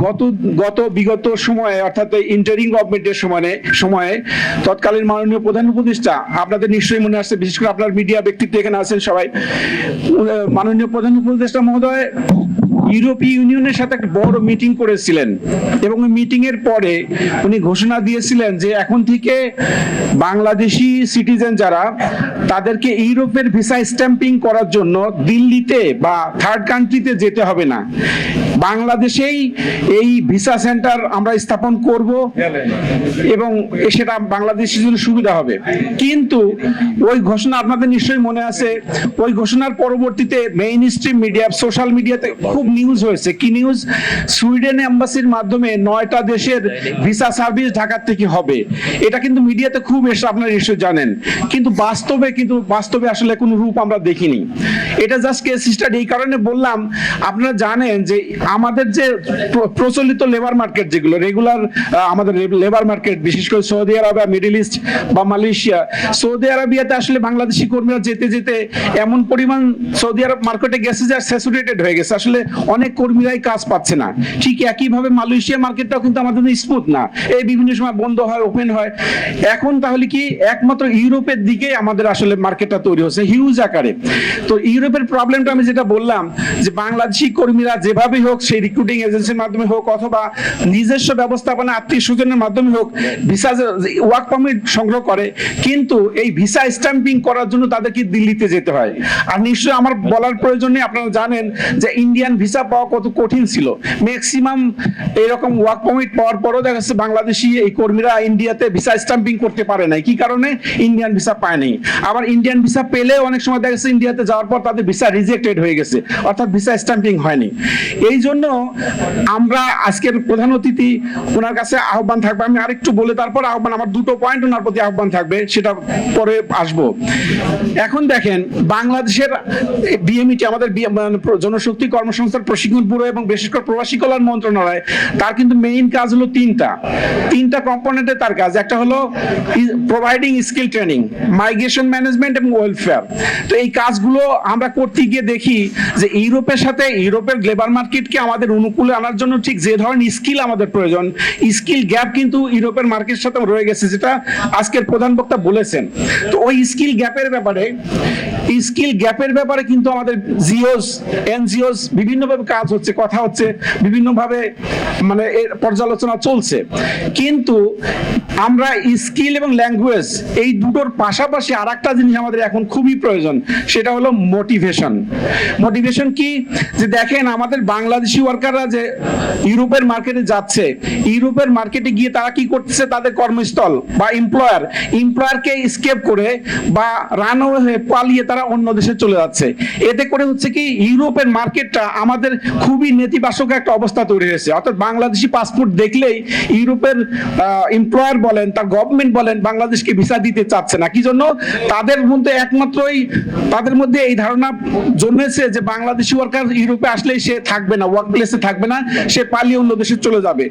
গত গত বিগত সময়ে অর্থাৎ ইন্টারিম গভর্নমেন্টের সময়ে তৎকালীন মাননীয় প্রধান উপদেষ্টা, আপনাদের নিশ্চয়ই মনে আসছে, বিশেষ করে আপনার মিডিয়া ব্যক্তিত্ব এখানে আছেন সবাই, মাননীয় প্রধান উপদেষ্টা মহোদয় ইউরোপীয় ইউনিয়নের সাথে একটা বড় মিটিং করেছিলেন এবং ওই মিটিং এর পরে উনি ঘোষণা দিয়েছিলেন যে এখন থেকে বাংলাদেশি সিটিজেন যারা, তাদেরকে ইউরোপের ভিসা স্ট্যাম্পিং করার জন্য দিল্লিতে বা থার্ড কান্ট্রিতে যেতে হবে না, বাংলাদেশেই এই ভিসা সেন্টার আমরা স্থাপন করব এবং সেটা বাংলাদেশের জন্য সুবিধা হবে। কিন্তু ওই ঘোষণা আপনাদের নিশ্চয়ই মনে আছে, ওই ঘোষণার পরবর্তীতে মেইন স্ট্রিম মিডিয়া, সোশ্যাল মিডিয়াতে খুব নিউজ হয়েছে। কি নিউজ? সুইডেন এম্বাসির মাধ্যমে 9টা দেশের ভিসা সার্ভিস ঢাকার থেকে হবে। এটা কিন্তু মিডিয়াতে খুব এসে আপনারা নিশ্চয়ই জানেন, কিন্তু বাস্তবে আসলে কোনো রূপ আমরা দেখিনি। এটা জাস্ট কেস স্টাডি। এই কারণে বললাম, আপনারা জানেন যে আমাদের যে প্রচলিত লেবার মার্কেট, যেগুলো রেগুলার আমাদের লেবার মার্কেট, বিশেষ করে সৌদি আরব, মিডল ইস্ট বা মালয়েশিয়া, সৌদি আরবিয়াতে আসলে বাংলাদেশি কর্মীরা যেতে যেতে এমন পরিমাণ সৌদি আরব মার্কেটে গেছে যে স্যাচুরেটেড হয়ে গেছে, আসলে অনেক কর্মীরাই কাজ পাচ্ছে না। ঠিক একইভাবে মালয়েশিয়া মার্কেটটাও কিন্তু আমাদের স্মুথ না, এই বিভিন্ন সময় বন্ধ হয়, ওপেন হয়। এখন তাহলে কি একমাত্র ইউরোপের দিকে আমাদের আসলে মার্কেটটা তৈরি হচ্ছে হিউজ আকারে। তো ইউরোপের প্রবলেমটা আমি যেটা বললাম, যে বাংলাদেশি কর্মীরা যেভাবেই হোক, সেই রিক্রুটিং এজেন্সির মাধ্যমে হোক অথবা নিজস্ব ব্যবস্থাপনা আত্মীয় স্বজনের মাধ্যমে হোক, ভিসা ওয়ার্ক পারমিট সংগ্রহ করে, কিন্তু এই ভিসা স্ট্যাম্পিং করার জন্য তাদেরকে দিল্লিতে যেতে হয়। আর নিশ্চয়ই আমার বলার প্রয়োজন নেই, আপনারা জানেন যে ইন্ডিয়ান ভিসা পাওয়া কত কঠিন ছিল। ম্যাক্সিমাম এরকম ওয়ার্ক পারমিট পাওয়ার পরও দেখা যাচ্ছে বাংলাদেশি এই কর্মীরা ইন্ডিয়াতে ভিসা স্ট্যাম্পিং করতে পারে নাই। কি কারণে? ইন্ডিয়ান ভিসা পায় নাই। আবার ইন্ডিয়ান ভিসা পেলে অনেক সময় দেখা যাচ্ছে ইন্ডিয়াতে যাওয়ার পর তাদের ভিসা রিজেক্টেড হয়ে গেছে, অর্থাৎ ভিসা স্ট্যাম্পিং হয়নি। এই জন্য আমরা আজকের প্রধান অতিথি, ওনার কাছে আহ্বান থাকবে, আমি আরেকটু বলে তারপর আহ্বান, আমার দুটো পয়েন্ট ওনার প্রতি আহ্বান থাকবে, সেটা পরে আসবো। এখন দেখেন, বাংলাদেশের বিএমইটি, আমাদের জনশক্তি কর্মসংস্থান প্রশিক্ষণ ব্যুরো এবং বিশেষ করে প্রবাসী কল্যাণ মন্ত্রণালয়, তার কিন্তু মেইন কাজ হলো তিনটা কম্পোনেন্টে তার কাজ। একটা হলো providing skill training, migration management এবং ওয়েলফেয়ার। তো এই কাজগুলো আমরা করতে গিয়ে দেখি যে ইউরোপের সাথে, ইউরোপের লেবার মার্কেটকে আমাদের অনুকূলে আনার জন্য ঠিক যে ধরনের স্কিল আমাদের প্রয়োজন, স্কিল গ্যাপ কিন্তু ইউরোপের মার্কেটের সাথে রয়ে গেছে, যেটা আজকের প্রধান বক্তা বলেছেন। তো ওই স্কিল গ্যাপের ব্যাপারে কিন্তু আমাদের জিওস, এনজিওস বিভিন্নভাবে কাজ হচ্ছে, কথা হচ্ছে, বিভিন্নভাবে মানে এর পর্যালোচনা চলছে। কিন্তু আমরা স্কিল এবং ল্যাঙ্গুয়েজ এই দুটোর পাশাপাশি আরেকটা জিনিস আমাদের এখন খুবই প্রয়োজন, সেটা হলো মোটিভেশন কি? যে দেখেন, আমাদের বাংলাদেশি ওয়ার্কাররা যে ইউরোপের মার্কেটে যাচ্ছে, ইউরোপের মার্কেটে গিয়ে তারা কি করতেছে, তাদের কর্মস্থল বা এমপ্লয়ারকে স্কেপ করে বা রানওয়ে হয়ে পালিয়ে তারা অন্য দেশে চলে যাচ্ছে। এতে করে হচ্ছে কি, ইউরোপের মার্কেটটা আমাদের খুবই নেতিবাচক একটা অবস্থা তৈরি হয়েছে। অর্থাৎ বাংলাদেশি পাসপোর্ট দেখলেই ইউরোপের এমপ্লয়ার বলেন, তার গভর্নমেন্ট বলেন, বাংলাদেশকে ভিসা দিতে চাচ্ছে না। কি জন্য? তাদের মধ্যে এই ধারণা জন্মেছে যে বাংলাদেশি ওয়ার্কার ইউরোপে আসলে সে থাকবে না, ওয়ার্ক প্লেসে থাকবে না, সে পালিয়ে অন্য দেশে চলে যাবে।